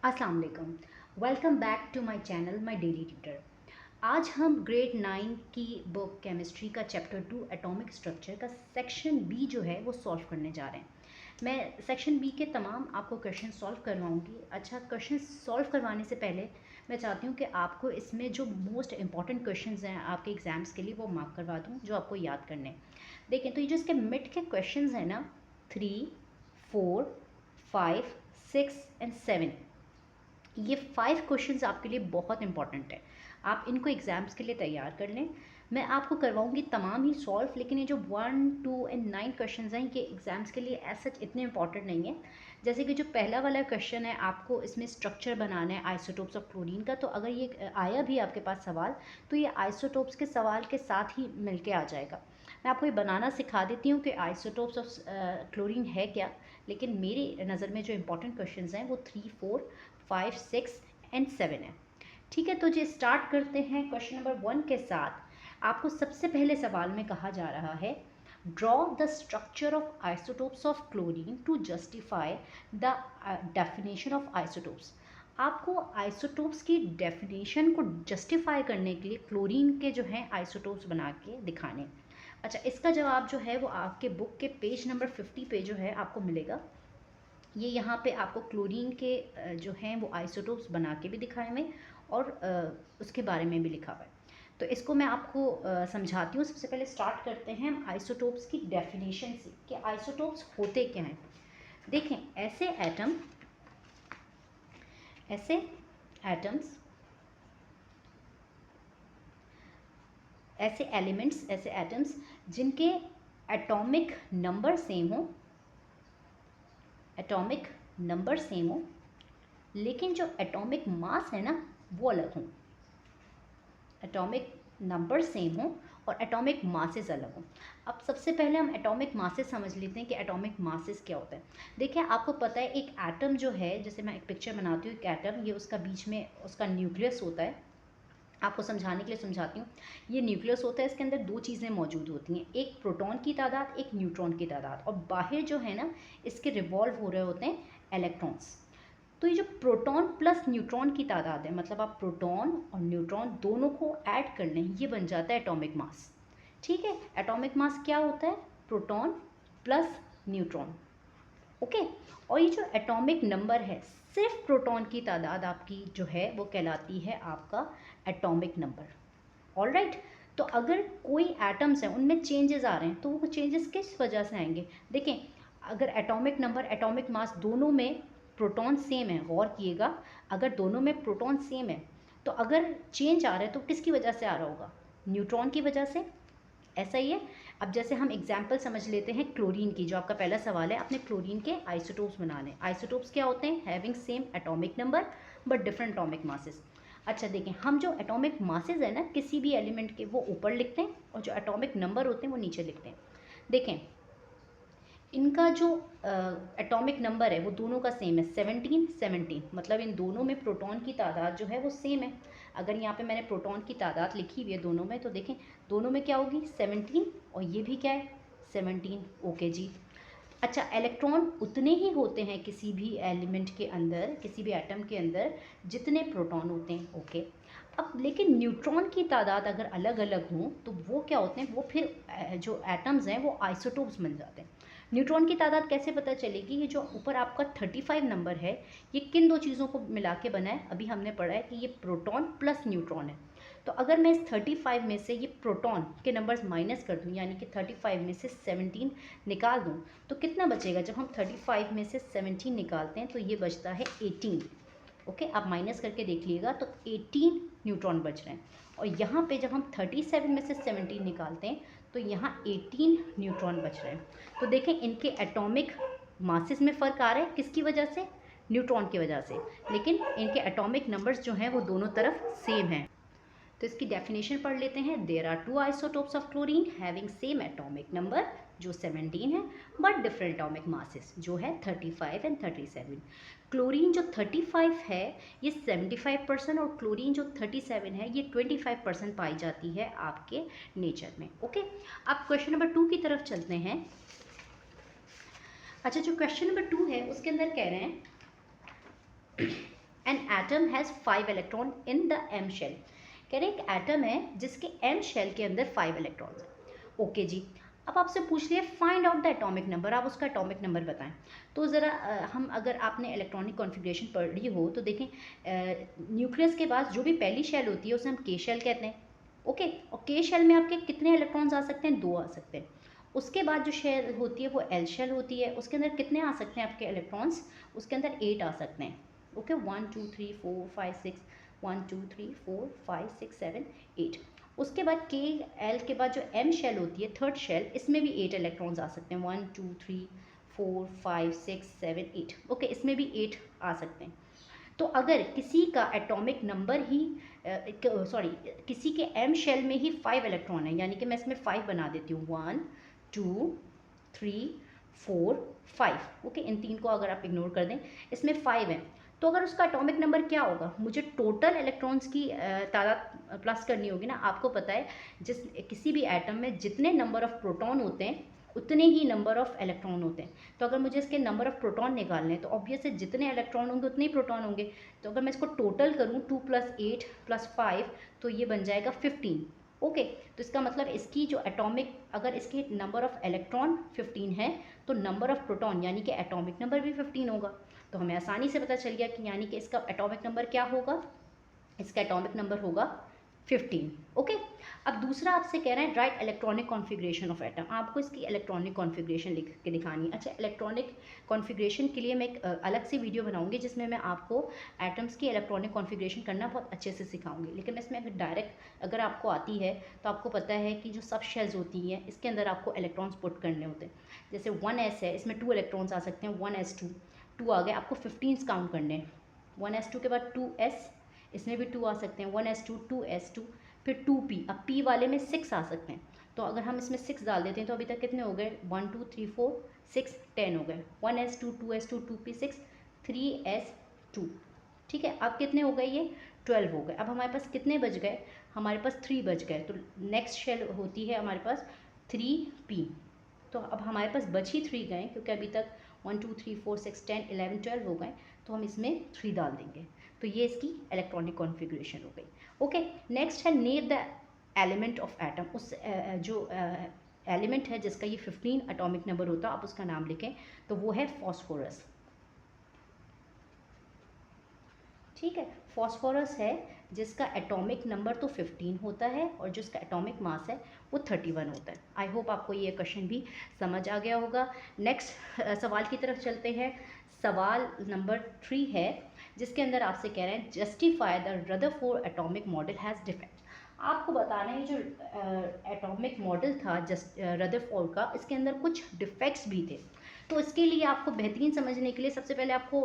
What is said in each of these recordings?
अस्सलाम वालेकुम। Welcome back to my channel my daily tutor. आज हम ग्रेड 9 की बुक केमिस्ट्री का चैप्टर 2 एटॉमिक स्ट्रक्चर का सेक्शन बी जो है वो सॉल्व करने जा रहे हैं। मैं सेक्शन बी के तमाम आपको क्वेश्चन सॉल्व करवाऊंगी। अच्छा, क्वेश्चन सॉल्व करवाने से पहले मैं चाहती हूँ कि आपको इसमें जो मोस्ट इंपॉर्टेंट क्वेश्चन हैं आपके एग्ज़ाम्स के लिए वो मार्क करवा दूँ, जो आपको याद करने हैं। देखें तो ये जो इसके मिड के क्वेश्चन हैं ना, 3, 4, 5, 6 एंड 7, ये 5 क्वेश्चंस आपके लिए बहुत इंपॉर्टेंट है। आप इनको एग्ज़ाम्स के लिए तैयार कर लें। मैं आपको करवाऊंगी तमाम ही सॉल्व, लेकिन ये जो 1, 2 एंड 9 क्वेश्चंस हैं ये एग्ज़ाम्स के लिए एज सच इतने इंपॉर्टेंट नहीं है। जैसे कि जो पहला वाला क्वेश्चन है, आपको इसमें स्ट्रक्चर बनाना है आइसोटोप्स ऑफ क्लोरीन का। तो अगर ये आया भी आपके पास सवाल, तो ये आइसोटोप्स के सवाल के साथ ही मिल के आ जाएगा। मैं आपको ये बनाना सिखा देती हूँ कि आइसोटोप्स ऑफ क्लोरीन है क्या, लेकिन मेरी नज़र में जो इंपॉर्टेंट क्वेश्चंस हैं वो 3, 4, 5, 6 एंड 7 है। ठीक है, तो जी स्टार्ट करते हैं क्वेश्चन नंबर 1 के साथ। आपको सबसे पहले सवाल में कहा जा रहा है, draw the structure of isotopes of chlorine to justify the definition of isotopes. आपको आइसोटोप्स की डेफिनेशन को जस्टिफाई करने के लिए क्लोरीन के जो हैं आइसोटोप्स बना के दिखाने। अच्छा, इसका जवाब जो है वो आपके बुक के पेज नंबर 50 पे जो है आपको मिलेगा। ये यहाँ पे आपको क्लोरीन के जो हैं वो आइसोटोप्स बना के भी दिखाए हुए और उसके बारे में भी लिखा हुआ है। तो इसको मैं आपको समझाती हूँ। सबसे पहले स्टार्ट करते हैं हम आइसोटोप्स की डेफिनेशन से कि आइसोटोप्स होते क्या हैं। देखें, ऐसे एटम्स, ऐसे एलिमेंट्स, ऐसे एटम्स जिनके एटॉमिक नंबर सेम हो, एटॉमिक नंबर सेम हो, लेकिन जो एटॉमिक मास है ना वो अलग हों। एटॉमिक नंबर सेम हो और एटॉमिक मासेस अलग हों। अब सबसे पहले हम एटॉमिक मासेस समझ लेते हैं कि एटॉमिक मासेस क्या होता है। देखिए, आपको पता है एक एटम जो है, जैसे मैं एक पिक्चर बनाती हूँ, एक एटम, ये उसका बीच में उसका न्यूक्लियस होता है। आपको समझाने के लिए समझाती हूँ। ये न्यूक्लियस होता है, इसके अंदर दो चीज़ें मौजूद होती हैं, एक प्रोटॉन की तादाद, एक न्यूट्रॉन की तादाद, और बाहर जो है ना इसके रिवॉल्व हो रहे होते हैं इलेक्ट्रॉन्स। तो ये जो प्रोटॉन प्लस न्यूट्रॉन की तादाद है, मतलब आप प्रोटॉन और न्यूट्रॉन दोनों को ऐड कर लें, ये बन जाता है एटॉमिक मास। ठीक है, एटॉमिक मास क्या होता है? Proton plus neutron. ओके, और ये जो एटॉमिक नंबर है, सिर्फ प्रोटॉन की तादाद आपकी जो है वो कहलाती है आपका एटॉमिक नंबर। ऑलराइट, तो अगर कोई एटम्स हैं उनमें चेंजेस आ रहे हैं, तो वो चेंजेस किस वजह से आएंगे? देखें, अगर एटॉमिक नंबर, एटॉमिक मास दोनों में प्रोटॉन सेम है, गौर किएगा, अगर दोनों में प्रोटॉन सेम है तो अगर चेंज आ रहा है तो किसकी वजह से आ रहा होगा? न्यूट्रॉन की वजह से। ऐसा ही है। अब जैसे हम एग्जाम्पल समझ लेते हैं क्लोरीन की, जो आपका पहला सवाल है, अपने क्लोरीन के आइसोटोप्स बनाने। आइसोटोप्स क्या होते हैं? Having same atomic number but different atomic masses. अच्छा देखें, हम जो एटॉमिक मासेस है ना किसी भी एलिमेंट के, वो ऊपर लिखते हैं, और जो एटॉमिक नंबर होते हैं वो नीचे लिखते हैं। देखें, इनका जो एटॉमिक नंबर है वो दोनों का सेम है, 17 17, मतलब इन दोनों में प्रोटॉन की तादाद जो है वो सेम है। अगर यहाँ पे मैंने प्रोटॉन की तादाद लिखी हुई है दोनों में, तो देखें दोनों में क्या होगी? 17, और ये भी क्या है? 17। ओके जी। अच्छा, इलेक्ट्रॉन उतने ही होते हैं किसी भी एलिमेंट के अंदर, किसी भी एटम के अंदर, जितने प्रोटॉन होते हैं। ओके, अब लेकिन न्यूट्रॉन की तादाद अगर अलग अलग हों तो वो क्या होते हैं? वो फिर जो एटम्स हैं वो आइसोटोप्स बन जाते हैं। न्यूट्रॉन की तादाद कैसे पता चलेगी? ये जो ऊपर आपका 35 नंबर है, ये किन दो चीज़ों को मिला के बना है? अभी हमने पढ़ा है कि ये प्रोटॉन प्लस न्यूट्रॉन है। तो अगर मैं इस 35 में से ये प्रोटॉन के नंबर्स माइनस कर दूँ, यानी कि 35 में से 17 निकाल दूँ, तो कितना बचेगा? जब हम 35 में से 17 निकालते हैं तो ये बचता है 18। ओके, आप माइनस करके देख लीजिएगा, तो 18 न्यूट्रॉन बच रहे हैं। और यहाँ पे जब हम 37 में से 17 निकालते हैं तो यहाँ 18 न्यूट्रॉन बच रहे हैं। तो देखें, इनके एटॉमिक मासेस में फ़र्क आ रहा है, किसकी वजह से? न्यूट्रॉन की वजह से, लेकिन इनके एटॉमिक नंबर्स जो हैं वो दोनों तरफ सेम हैं। तो इसकी डेफिनेशन पढ़ लेते हैं। There are two isotopes of chlorine having same atomic number, जो 17 है, बट डिफरेंट एटॉमिक मासेस, जो है 35 एंड 37। क्लोरीन जो 35 है ये 75%, और क्लोरीन जो 37 है ये 25% पाई जाती है आपके नेचर में। ओके, अब क्वेश्चन नंबर 2 की तरफ चलते हैं। अच्छा, जो क्वेश्चन नंबर 2 है उसके अंदर कह रहे हैं an atom has 5 electron in the M shell. कह रहे हैं एक एटम है जिसके एम शेल के अंदर 5 इलेक्ट्रॉन्स हैं। ओके जी, अब आपसे पूछ लिया find out the atomic number, आप उसका एटॉमिक नंबर बताएं। तो ज़रा हम अगर आपने इलेक्ट्रॉनिक कॉन्फ़िगरेशन पढ़ी हो तो देखें, न्यूक्लियस के पास जो भी पहली शेल होती है उसे हम के शेल कहते हैं। ओके, और के शेल में आपके कितने इलेक्ट्रॉन्स आ सकते हैं? 2 आ सकते हैं। उसके बाद जो शेल होती है वो एल शेल होती है, उसके अंदर कितने आ सकते हैं आपके इलेक्ट्रॉन्स? उसके अंदर 8 आ सकते हैं। ओके, 1 2 3 4 5 6, 1 2 3 4 5 6 7 8। उसके बाद के एल के बाद जो एम शेल होती है थर्ड शेल, इसमें भी 8 इलेक्ट्रॉन्स आ सकते हैं। 1 2 3 4 5 6 7 8। ओके, इसमें भी 8 आ सकते हैं। तो अगर किसी का एटॉमिक नंबर ही किसी के एम शेल में ही 5 इलेक्ट्रॉन है, यानी कि मैं इसमें 5 बना देती हूँ, 1 2 3 4 5। ओके, इन 3 को अगर आप इग्नोर कर दें, इसमें 5 है, तो अगर उसका एटॉमिक नंबर क्या होगा? मुझे टोटल इलेक्ट्रॉन्स की तादाद प्लस करनी होगी ना। आपको पता है किसी भी एटम में जितने नंबर ऑफ प्रोटॉन होते हैं उतने ही नंबर ऑफ इलेक्ट्रॉन होते हैं। तो अगर मुझे इसके नंबर ऑफ प्रोटॉन निकालने हैं तो ऑब्वियस है जितने इलेक्ट्रॉन होंगे उतने ही प्रोटॉन होंगे। तो अगर मैं इसको टोटल करूँ 2 + 8 + 5 तो ये बन जाएगा 15। ओके, तो इसका मतलब इसकी जो एटॉमिक, अगर इसके नंबर ऑफ इलेक्ट्रॉन 15 है तो नंबर ऑफ प्रोटॉन यानी कि एटॉमिक नंबर भी 15 होगा। तो हमें आसानी से पता चल गया कि यानी कि इसका एटॉमिक नंबर क्या होगा? इसका एटॉमिक नंबर होगा 15। ओके, अब दूसरा आपसे कह रहे हैं right electronic configuration of atom. आपको इसकी इलेक्ट्रॉनिक कॉन्फ़िगरेशन लिख के दिखानी है। अच्छा, इलेक्ट्रॉनिक कॉन्फ़िगरेशन के लिए मैं एक अलग से वीडियो बनाऊंगी जिसमें मैं आपको एटम्स की इलेक्ट्रॉनिक कॉन्फ़िगरेशन करना बहुत अच्छे से सिखाऊंगी। लेकिन इसमें अगर डायरेक्ट अगर आपको आती है तो आपको पता है कि जो सब शेल्स होती हैं इसके अंदर आपको इलेक्ट्रॉन्स पुट करने होते हैं। जैसे 1s है, इसमें 2 इलेक्ट्रॉन्स आ सकते हैं, 1s2 2 आ गए, आपको 15 काउंट करने हैं। 1s2 के बाद 2s, इसमें भी 2 आ सकते हैं, 1s2 2s2, फिर 2p। अब p वाले में 6 आ सकते हैं, तो अगर हम इसमें 6 डाल देते हैं तो अभी तक कितने हो गए? 1 2 3 4 6 10 हो गए। 1s2 2s2 2p 6 3s2। ठीक है, अब कितने हो गए? ये 12 हो गए। अब हमारे पास कितने बच गए? हमारे पास 3 बच गए। तो नेक्स्ट शेल होती है हमारे पास 3p। तो अब हमारे पास बच ही 3 गए क्योंकि अभी तक 1 2 3 4 6 10 11 12 हो गए, तो हम इसमें 3 डाल देंगे। तो ये इसकी इलेक्ट्रॉनिक कॉन्फ़िगरेशन हो गई। ओके, नेक्स्ट है name the element of atom. उस जो एलिमेंट है जिसका ये 15 एटॉमिक नंबर होता है, आप उसका नाम लिखें, तो वो है फॉस्फोरस। ठीक है, फॉस्फोरस है जिसका एटॉमिक नंबर तो 15 होता है और जिसका एटॉमिक मास है वो 31 होता है। आई होप आपको ये क्वेश्चन भी समझ आ गया होगा। नेक्स्ट सवाल की तरफ चलते हैं। सवाल नंबर 3 है जिसके अंदर आपसे कह रहे हैं justify the Rutherford atomic model has defect. आपको बताना है जो एटॉमिक मॉडल था रदरफोर्ड का, इसके अंदर कुछ डिफेक्ट्स भी थे। तो इसके लिए आपको बेहतरीन समझने के लिए सबसे पहले आपको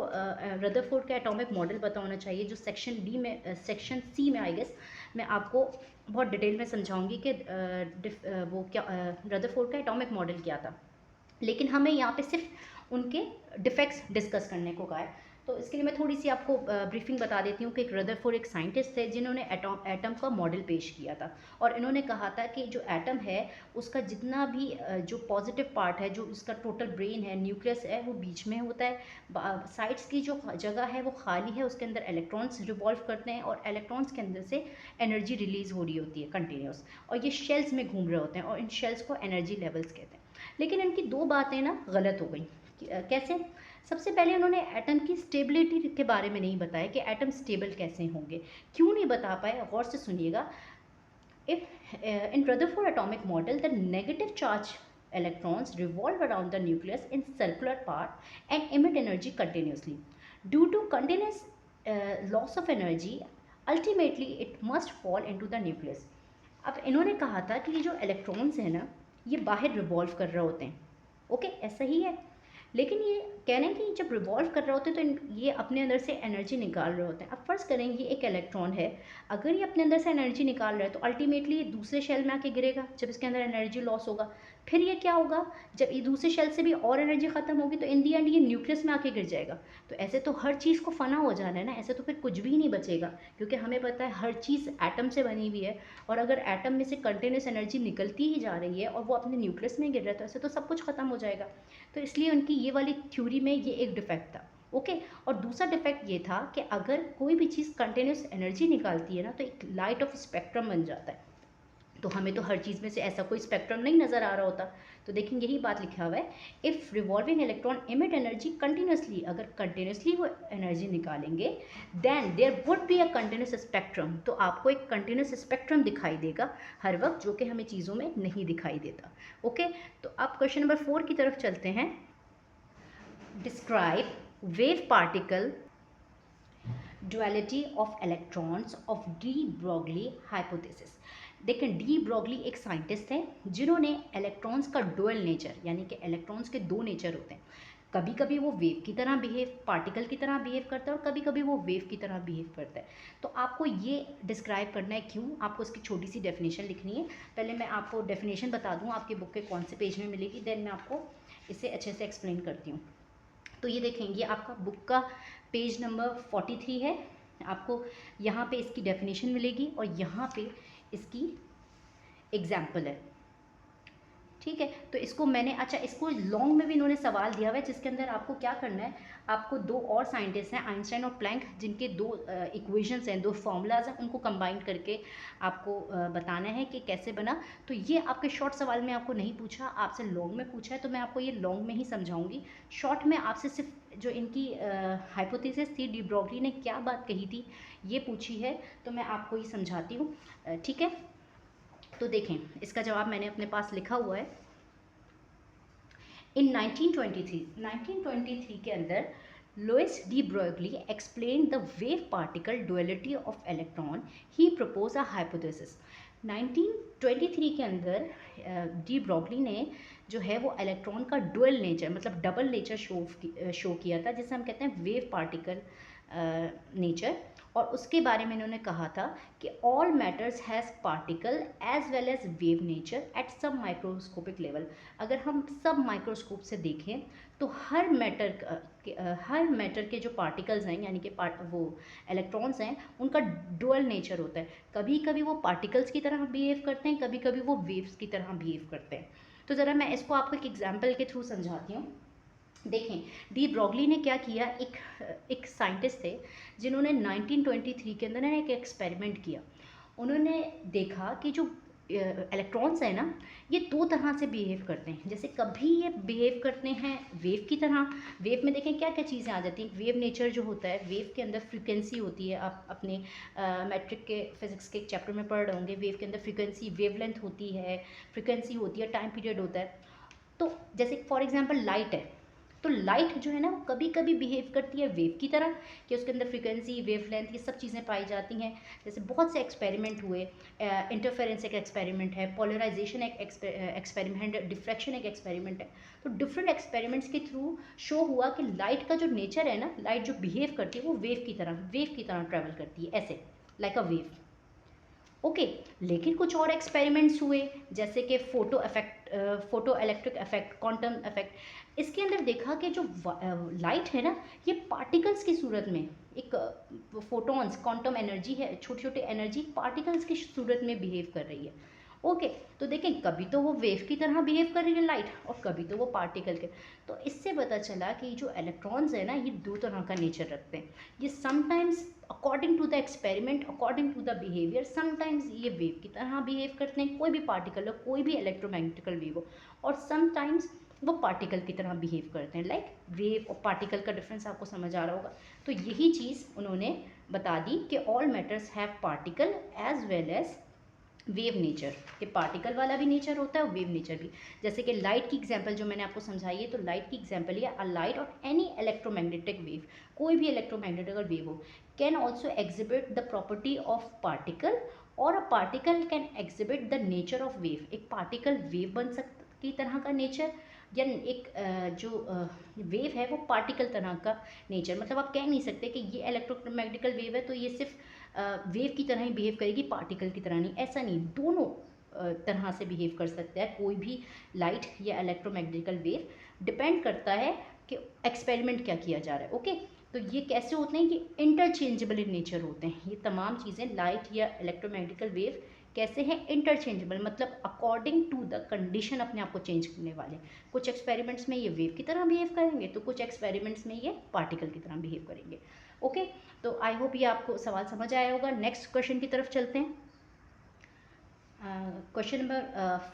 रदरफोर्ड का एटॉमिक मॉडल पता होना चाहिए, जो सेक्शन सी में आई गेस मैं आपको बहुत डिटेल में समझाऊंगी कि वो क्या रदरफोर्ड का एटॉमिक मॉडल क्या था। लेकिन हमें यहाँ पे सिर्फ उनके डिफेक्ट्स डिस्कस करने को कहा है। तो इसके लिए मैं थोड़ी सी आपको ब्रीफिंग बता देती हूँ कि एक रदरफोर्ड एक साइंटिस्ट थे जिन्होंने एटम का मॉडल पेश किया था। और इन्होंने कहा था कि जो एटम है उसका जितना भी जो पॉजिटिव पार्ट है, जो उसका टोटल ब्रेन है, न्यूक्लियस है, वो बीच में होता है। साइड्स की जो जगह है वो खाली है, उसके अंदर इलेक्ट्रॉन्स रिवॉल्व करते हैं और इलेक्ट्रॉन्स के अंदर से एनर्जी रिलीज़ हो रही होती है कंटिन्यूस, और ये शेल्स में घूम रहे होते हैं और इन शेल्स को एनर्जी लेवल्स कहते हैं। लेकिन इनकी 2 बातें ना गलत हो गई। कैसे? सबसे पहले उन्होंने एटम की स्टेबिलिटी के बारे में नहीं बताया कि एटम स्टेबल कैसे होंगे। क्यों नहीं बता पाए? गौर से सुनिएगा। If in Rutherford atomic model the negative charge electrons revolve around the nucleus in circular path and emit energy continuously. Due to continuous loss of energy, ultimately it must fall into the nucleus. अब इन्होंने कहा था कि ये जो electrons हैं ना, ये बाहर रिवॉल्व कर रहे होते हैं। ओके, ऐसा ही है। लेकिन ये कह रहे हैं कि जब रिवॉल्व कर रहे होते हैं तो ये अपने अंदर से एनर्जी निकाल रहे होते हैं। अब फर्ज करें ये एक इलेक्ट्रॉन है, अगर ये अपने अंदर से एनर्जी निकाल रहा है तो अल्टीमेटली ये दूसरे शेल में आके गिरेगा जब इसके अंदर एनर्जी लॉस होगा। फिर ये क्या होगा? जब ये दूसरे शेल से भी और एनर्जी ख़त्म होगी तो इन दी एंड ये न्यूक्लियस में आके गिर जाएगा। तो ऐसे तो हर चीज़ को फना हो जाना है ना, ऐसे तो फिर कुछ भी नहीं बचेगा, क्योंकि हमें पता है हर चीज़ एटम से बनी हुई है, और अगर एटम में से कंटिन्यूस एनर्जी निकलती ही जा रही है और वो अपने न्यूक्लियस में गिर रहा है तो ऐसे तो सब कुछ ख़त्म हो जाएगा। तो इसलिए उनकी ये वाली थ्योरी में ये एक डिफेक्ट था। ओके। और दूसरा डिफेक्ट ये था कि अगर कोई भी चीज़ कंटिन्यूस एनर्जी निकालती है ना, तो एक लाइट ऑफ स्पेक्ट्रम बन जाता है। तो हमें तो हर चीज़ में से ऐसा कोई स्पेक्ट्रम नहीं नज़र आ रहा होता। तो देखें यही बात लिखा हुआ है, if revolving electron emit energy continuously, अगर कंटिन्यूसली वो एनर्जी निकालेंगे, then there would be a continuous spectrum, तो आपको एक कंटिन्यूस स्पेक्ट्रम दिखाई देगा हर वक्त, जो कि हमें चीज़ों में नहीं दिखाई देता। ओके, तो अब क्वेश्चन नंबर 4 की तरफ चलते हैं। Describe wave particle duality of electrons of de Broglie hypothesis. देखें, डी ब्रॉगली एक साइंटिस्ट हैं जिन्होंने इलेक्ट्रॉन्स का डुअल नेचर, यानी कि इलेक्ट्रॉन्स के दो नेचर होते हैं, कभी कभी वो वेव की तरह बिहेव, पार्टिकल की तरह बिहेव करता है, और कभी कभी वो वेव की तरह बिहेव करता है। तो आपको ये डिस्क्राइब करना है क्यों, आपको इसकी छोटी सी डेफिनेशन लिखनी है। पहले मैं आपको डेफिनेशन बता दूँ आपके बुक के कौन से पेज में मिलेगी, देन मैं आपको इसे अच्छे से एक्सप्लेन करती हूँ। तो ये देखेंगे आपका बुक का पेज नंबर 43 है, आपको यहाँ पे इसकी डेफिनेशन मिलेगी और यहाँ पे इसकी एग्जाम्पल है। ठीक है, तो इसको मैंने, अच्छा इसको लॉन्ग में भी इन्होंने सवाल दिया हुआ है, जिसके अंदर आपको क्या करना है, आपको दो और साइंटिस्ट हैं आइंस्टाइन और प्लैंक, जिनके दो इक्वेशंस हैं, दो फार्मूलाज हैं, उनको कंबाइन करके आपको बताना है कि कैसे बना। तो ये आपके शॉर्ट सवाल में आपको नहीं पूछा, आपसे लॉन्ग में पूछा है, तो मैं आपको ये लॉन्ग में ही समझाऊंगी। शॉर्ट में आपसे सिर्फ जो इनकी हाइपोथेसिस थी, डी ब्रॉगली ने क्या बात कही थी ये पूछी है, तो मैं आपको ही समझाती हूँ। ठीक है, तो देखें इसका जवाब मैंने अपने पास लिखा हुआ है। इन 1923 के अंदर Louis de Broglie explain the wave particle duality of electron, he propose a hypothesis. 1923 के अंदर डी ब्रॉगली ने जो है वो इलेक्ट्रॉन का डुअल नेचर, मतलब डबल नेचर शो किया था, जिसे हम कहते हैं वेव पार्टिकल नेचर। और उसके बारे में इन्होंने कहा था कि all matters has particle as well as wave nature at submicroscopic level. अगर हम सब माइक्रोस्कोप से देखें तो हर मैटर के जो पार्टिकल्स हैं, यानी कि वो इलेक्ट्रॉन्स हैं, उनका डुअल नेचर होता है। कभी कभी वो पार्टिकल्स की तरह बिहेव करते हैं, कभी कभी वो वेव्स की तरह बिहेव करते हैं। तो ज़रा मैं इसको आपको एक एग्जाम्पल के थ्रू समझाती हूँ। देखें, डी ब्रॉगली ने क्या किया, एक साइंटिस्ट थे जिन्होंने 1923 के अंदर एक एक्सपेरिमेंट किया। उन्होंने देखा कि जो इलेक्ट्रॉन्स हैं ना, ये दो तरह से बिहेव करते हैं। जैसे कभी ये बिहेव करते हैं वेव की तरह। वेव में देखें क्या क्या चीज़ें आ जाती हैं। वेव नेचर जो होता है, वेव के अंदर फ्रीक्वेंसी होती है, आप अपने मैट्रिक के फिजिक्स के चैप्टर में पढ़ रहे होंगे। वेव के अंदर फ्रीक्वेंसी, वेवलेंथ होती है, फ्रीक्वेंसी होती है, टाइम पीरियड होता है। तो जैसे फॉर एग्जांपल लाइट है, तो लाइट जो है ना वो कभी कभी बिहेव करती है वेव की तरह, कि उसके अंदर फ्रीक्वेंसी, वेवलेंथ, ये सब चीज़ें पाई जाती हैं। जैसे बहुत से एक्सपेरिमेंट हुए, इंटरफेरेंस एक एक्सपेरिमेंट है, पोलराइजेशन एक एक्सपेरिमेंट है, डिफ्रैक्शन एक एक्सपेरिमेंट है। तो डिफरेंट एक्सपेरिमेंट्स के थ्रू शो हुआ कि लाइट का जो नेचर है ना, लाइट जो बिहेव करती है वो वेव की तरह ट्रैवल करती है, ऐसे लाइक अ वेव। ओके, लेकिन कुछ और एक्सपेरिमेंट्स हुए, जैसे कि photo electric effect, quantum effect. इसके अंदर देखा कि जो लाइट है ना, ये पार्टिकल्स की सूरत में, एक फोटॉन्स, क्वांटम एनर्जी है, छोटी छोटी एनर्जी पार्टिकल्स की सूरत में बिहेव कर रही है। ओके, तो देखें कभी तो वो वेव की तरह बिहेव कर रही है लाइट, और कभी तो वो पार्टिकल के। तो इससे पता चला कि जो इलेक्ट्रॉन्स है ना, ये दो तरह का नेचर रखते हैं। ये sometimes according to the experiment, according to the behaviour, sometimes ये वेव की तरह बिहेव करते हैं, कोई भी पार्टिकल हो, कोई भी इलेक्ट्रोमैग्नेटिकल वेव हो, और समटाइम्स वो पार्टिकल की तरह बिहेव करते हैं। लाइक वेव और पार्टिकल का डिफरेंस आपको समझ आ रहा होगा। तो यही चीज़ उन्होंने बता दी कि all matters have particle as well as wave nature, कि पार्टिकल वाला भी नेचर होता है और वेव नेचर भी। जैसे कि लाइट की एग्जांपल जो मैंने आपको समझाई है, तो लाइट की एग्जांपल है अ लाइट और एनी इलेक्ट्रोमैग्नेटिक वेव, कोई भी इलेक्ट्रोमैग्नेटिक वेव हो, can also exhibit the property of particle, और a particle can exhibit the nature of wave. एक पार्टिकल वेव बन सकता की तरह का नेचर, या एक जो वेव है वो पार्टिकल तरह का नेचर। मतलब आप कह नहीं सकते कि ये इलेक्ट्रोमैग्नेटिकल वेव है तो ये सिर्फ वेव की तरह ही बिहेव करेगी, पार्टिकल की तरह नहीं, ऐसा नहीं। दोनों तरह से बिहेव कर सकता है कोई भी लाइट या इलेक्ट्रोमैग्नेटिकल वेव। डिपेंड करता है कि एक्सपेरिमेंट क्या किया जा रहा है। ओके, तो ये कैसे होते हैं, ये इंटरचेंजेबल इन नेचर होते हैं। ये तमाम चीज़ें, लाइट या इलेक्ट्रोमैग्नेटिकल वेव कैसे हैं, इंटरचेंजेबल, मतलब अकॉर्डिंग टू द कंडीशन अपने आप को चेंज करने वाले। कुछ एक्सपेरिमेंट्स में ये वेव की तरह बिहेव करेंगे, तो कुछ एक्सपेरिमेंट्स में ये पार्टिकल की तरह बिहेव करेंगे। ओके, तो आई होप ये आपको सवाल समझ आया होगा। नेक्स्ट क्वेश्चन की तरफ चलते हैं। क्वेश्चन नंबर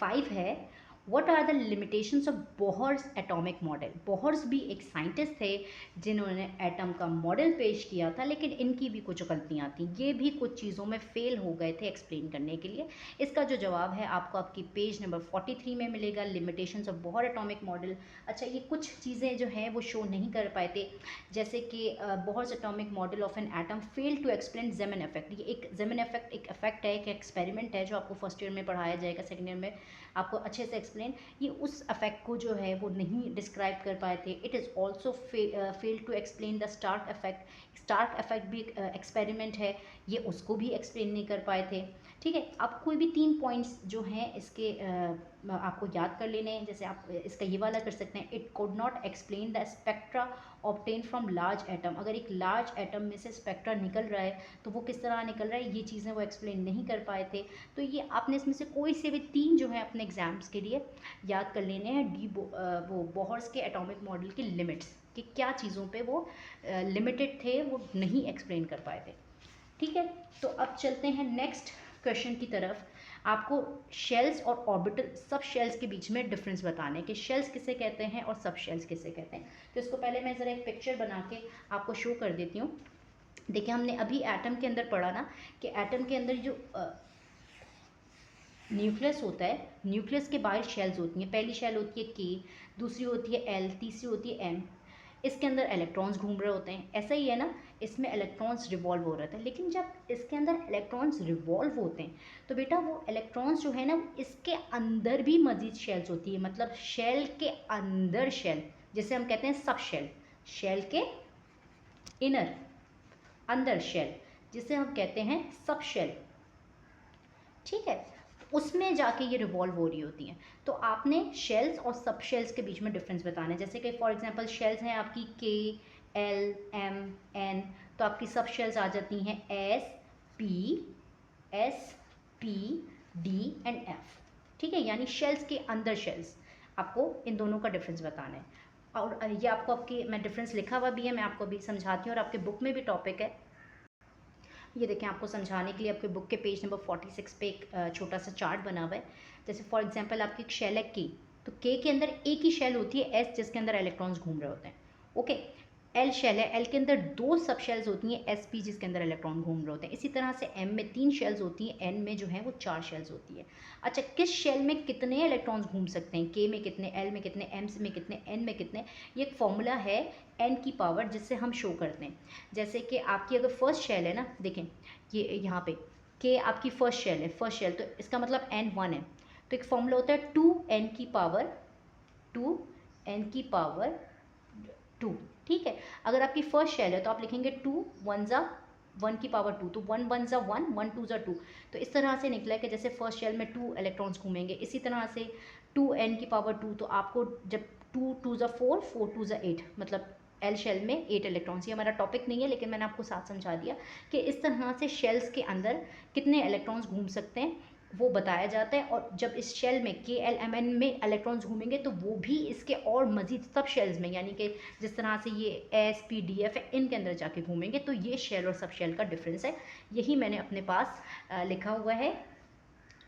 5 है, what are the limitations of Bohr's atomic model. Bohr's भी एक साइंटिस्ट थे जिन्होंने एटम का मॉडल पेश किया था, लेकिन इनकी भी कुछ गलतियां थी, ये भी कुछ चीज़ों में फेल हो गए थे एक्सप्लेन करने के लिए। इसका जो जवाब है आपको आपकी पेज नंबर 43 में मिलेगा, limitations of Bohr atomic model. अच्छा, ये कुछ चीज़ें जो हैं वो शो नहीं कर पाए थे, जैसे कि Bohr's atomic model of an atom fail to explain Zeeman effect. ये एक जेमन इफेक्ट एक इफेक्ट है, एक एक्सपेरिमेंट है जो आपको फर्स्ट ईयर में पढ़ाया जाएगा, सेकेंड ईयर में आपको अच्छे से एक्सप्लेन, ये उस अफेक्ट को जो है वो नहीं डिस्क्राइब कर पाए थे। It is also fail to explain the Stark effect. Stark effect भी एक्सपेरिमेंट है, ये उसको भी एक्सप्लेन नहीं कर पाए थे। ठीक है, आप कोई भी 3 पॉइंट्स जो हैं इसके आपको याद कर लेने हैं। जैसे आप इसका ये वाला कर सकते हैं, it could not explain the spectra obtain from large atom. अगर एक लार्ज एटम में से स्पेक्ट्रा निकल रहा है तो वो किस तरह निकल रहा है, ये चीज़ें वो एक्सप्लेन नहीं कर पाए थे। तो ये आपने इसमें से कोई से भी 3 जो है अपने एग्जाम्स के लिए याद कर लेने हैं। वो बोहर्स के एटॉमिक मॉडल की लिमिट्स, कि क्या चीज़ों पे वो लिमिटेड थे, वो नहीं एक्सप्लेन कर पाए थे। ठीक है, तो अब चलते हैं नेक्स्ट क्वेश्चन की तरफ। आपको शेल्स और ऑर्बिटल सब शेल्स के बीच में डिफरेंस बताने कि शेल्स किसे कहते हैं और सब शेल्स किसे कहते हैं। तो इसको पहले मैं ज़रा एक पिक्चर बना के आपको शो कर देती हूँ। देखिए, हमने अभी एटम के अंदर पढ़ा ना कि एटम के अंदर जो न्यूक्लियस होता है, न्यूक्लियस के बाहर शेल्स होती हैं। पहली शेल होती है के, दूसरी होती है एल, तीसरी होती है एम। इसके अंदर इलेक्ट्रॉन्स घूम रहे होते हैं, ऐसा ही है ना, इसमें इलेक्ट्रॉन्स रिवॉल्व हो रहे थे। लेकिन जब इसके अंदर इलेक्ट्रॉन्स रिवॉल्व होते हैं तो बेटा वो इलेक्ट्रॉन्स जो है ना, इसके अंदर भी मजीद शेल्स होती है, मतलब शेल के अंदर शेल, जिसे हम कहते हैं सब शेल। शेल के इनर, अंदर शेल, जिसे हम कहते हैं सब शेल। ठीक है, उसमें जाके ये रिवॉल्व हो रही होती हैं। तो आपने शेल्स और सब शेल्स के बीच में डिफरेंस बताना है। जैसे कि फॉर एग्जांपल शेल्स हैं आपकी के, एल, एम, एन, तो आपकी सब शेल्स आ जाती हैं S, P, D and F. ठीक है, यानी शेल्स के अंदर शेल्स, आपको इन दोनों का डिफरेंस बताना है। और ये आपको आपके मैं डिफरेंस लिखा हुआ भी है, मैं आपको अभी समझाती हूँ, और आपके बुक में भी टॉपिक है। ये देखें, आपको समझाने के लिए आपके बुक के पेज नंबर 46 पे एक छोटा सा चार्ट बना हुआ है। जैसे फॉर एग्जांपल आपकी एक शेल है के, तो के के अंदर एक ही शेल होती है एस, जिसके अंदर इलेक्ट्रॉन्स घूम रहे होते हैं। ओके, एल शेल है, एल के अंदर 2 सब शेल्स होती हैं एस पी, जिसके अंदर इलेक्ट्रॉन घूम रहे होते हैं। इसी तरह से एम में 3 शेल्स होती हैं, एन में जो है वो 4 शेल्स होती है। अच्छा, किस शेल में कितने इलेक्ट्रॉन्स घूम सकते हैं, के में कितने, एल में कितने, एम में कितने, एन में कितने, ये एक फॉर्मूला है एन की पावर, जिससे हम शो करते हैं। जैसे कि आपकी अगर फर्स्ट शेल है ना, देखें ये यहाँ पे के आपकी फर्स्ट शेल है, फर्स्ट शेल, तो इसका मतलब एन 1 है। तो एक फॉर्मूला होता है 2n की पावर 2। ठीक है, अगर आपकी फर्स्ट शेल है तो आप लिखेंगे 2 1 ज़ा 1 की पावर 2, तो 1 1 ज़ा 1, 1 2 ज़ा 2। तो इस तरह से निकला है कि जैसे फर्स्ट शेल में 2 इलेक्ट्रॉन्स घूमेंगे, इसी तरह से 2n की पावर 2, तो आपको जब 2 2 ज़ा 4, 4 2 ज़ा 8, मतलब एल शेल में 8 इलेक्ट्रॉन्स। ये हमारा टॉपिक नहीं है, लेकिन मैंने आपको साथ समझा दिया कि इस तरह से शेल्स के अंदर कितने इलेक्ट्रॉन्स घूम सकते हैं वो बताया जाता है। और जब इस शेल में के, एल, एम, एन में इलेक्ट्रॉन्स घूमेंगे तो वो भी इसके और मज़ीद सब शेल्स में, यानी कि जिस तरह से ये एस, पी, डी, एफ है, इनके अंदर जाके घूमेंगे। तो ये शेल और सब शेल का डिफरेंस है, यही मैंने अपने पास लिखा हुआ है।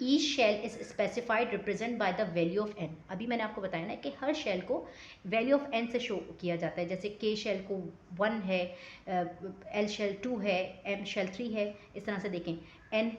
Each shell is specified represent by the value of n. अभी मैंने आपको बताया ना कि हर शेल को वैल्यू ऑफ एन से शो किया जाता है। जैसे के शेल को 1 है, एल शेल 2 है, एम शेल 3 है। इस तरह से देखें, एन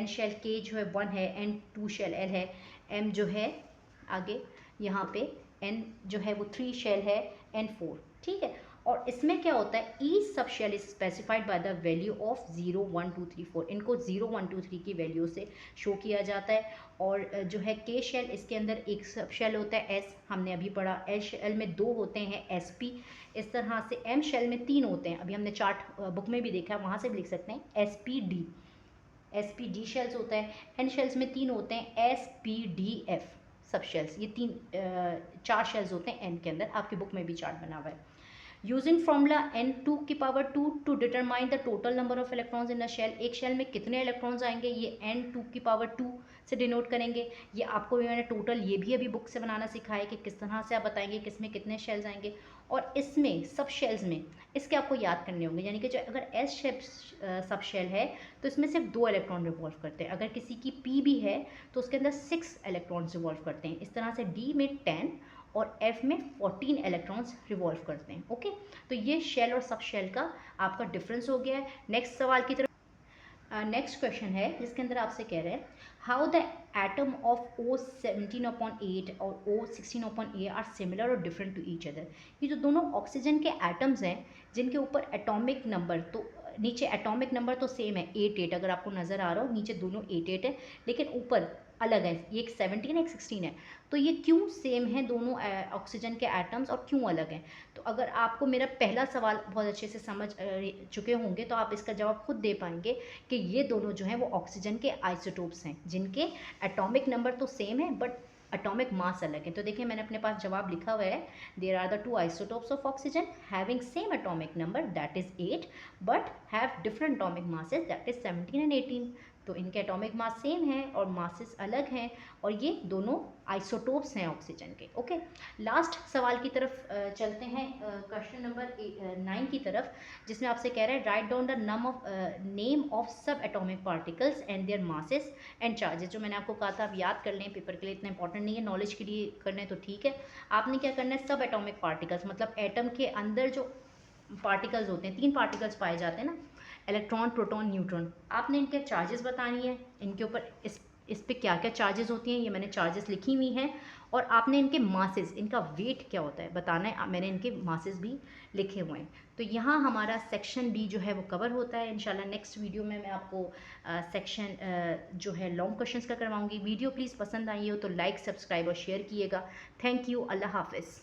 शेल के जो है 1 है, एन 2 शेल एल है, एम जो है आगे यहाँ पे एन जो है वो 3 शेल है, एन 4। ठीक है, और इसमें क्या होता है, each subshell is specified by the value of 0 1 2 3 4। इनको 0 1 2 3 की वैल्यू से शो किया जाता है। और जो है के शेल, इसके अंदर एक सब शेल होता है एस, हमने अभी पढ़ा। एल शेल में 2 होते हैं एस पी। इस तरह से एम शेल में 3 होते हैं, अभी हमने चार्ट बुक में भी देखा है, वहाँ से भी लिख सकते हैं S P D. S P D shells होता है। एन शेल्स में 3 होते हैं एस पी डी एफ सब शेल्स। ये 4 शेल्स होते हैं एन के अंदर, आपकी बुक में भी चार्ट बना हुआ है। Using formula n2 to determine the total number of electrons in a shell. एक शेल में कितने इलेक्ट्रॉन्स आएंगे ये n2 से डिनोट करेंगे। ये आपको भी मैंने टोटल ये भी अभी बुक से बनाना सिखाया है कि किस तरह से आप बताएंगे किस में कितने शेल्स आएंगे। और इसमें सब शेल्स में इसके आपको याद करने होंगे, यानी कि जो अगर एस शेप सब शेल है तो इसमें सिर्फ 2 इलेक्ट्रॉन रिवॉल्व करते हैं। अगर किसी की पी भी है तो उसके अंदर 6 इलेक्ट्रॉन्स रिवॉल्व करते हैं। इस तरह से डी में 10 और एफ में 14 इलेक्ट्रॉन्स रिवॉल्व करते हैं। ओके, तो ये शेल और सब शेल का आपका डिफरेंस हो गया है। नेक्स्ट सवाल की तरफ, नेक्स्ट क्वेश्चन है जिसके अंदर आपसे कह रहे हैं how the atom of O17/8 और O16/8 आर सिमिलर और डिफरेंट टू ईच अदर। ये जो दोनों ऑक्सीजन के एटम्स हैं जिनके ऊपर एटॉमिक नंबर, तो नीचे एटॉमिक नंबर तो सेम है 8 अगर आपको नज़र आ रहा हो, नीचे दोनों 8 है, लेकिन ऊपर अलग है, ये एक 17 है एक 16 है। तो ये क्यों सेम है दोनों ऑक्सीजन के एटम्स और क्यों अलग हैं? तो अगर आपको मेरा पहला सवाल बहुत अच्छे से समझ चुके होंगे तो आप इसका जवाब खुद दे पाएंगे कि ये दोनों जो हैं वो ऑक्सीजन के आइसोटोप्स हैं जिनके एटॉमिक नंबर तो सेम है बट एटॉमिक मास अलग है। तो देखिए मैंने अपने पास जवाब लिखा हुआ है, there are the 2 isotopes of oxygen having same atomic number that is 8 but have different atomic masses that is 17 and 18। तो इनके एटॉमिक मास सेम है और मासेस अलग हैं और ये दोनों आइसोटोप्स हैं ऑक्सीजन के। ओके, लास्ट सवाल की तरफ चलते हैं, क्वेश्चन नंबर 9 की तरफ, जिसमें आपसे कह रहा है write down the name of subatomic particles and their masses and charges. जो मैंने आपको कहा था आप याद कर लें, पेपर के लिए इतना इंपॉर्टेंट नहीं है, नॉलेज के लिए करने तो ठीक है। आपने क्या करना है, सब एटॉमिक पार्टिकल्स मतलब एटम के अंदर जो पार्टिकल्स होते हैं, 3 पार्टिकल्स पाए जाते हैं ना, इलेक्ट्रॉन प्रोटॉन न्यूट्रॉन, आपने इनके चार्जेस बतानी है, इनके ऊपर इस पे क्या क्या चार्जेस होती हैं ये मैंने चार्जेस लिखी हुई हैं, और आपने इनके मासेस, इनका वेट क्या होता है बताना है, मैंने इनके मासेस भी लिखे हुए हैं। तो यहाँ हमारा सेक्शन बी जो है वो कवर होता है। इंशाल्लाह नेक्स्ट वीडियो में मैं आपको सेक्शन जो है लॉन्ग क्वेश्चंस का करवाऊंगी। वीडियो प्लीज़ पसंद आई हो तो लाइक सब्सक्राइब और शेयर कीजिएगा। थैंक यू, अल्लाह हाफिज़।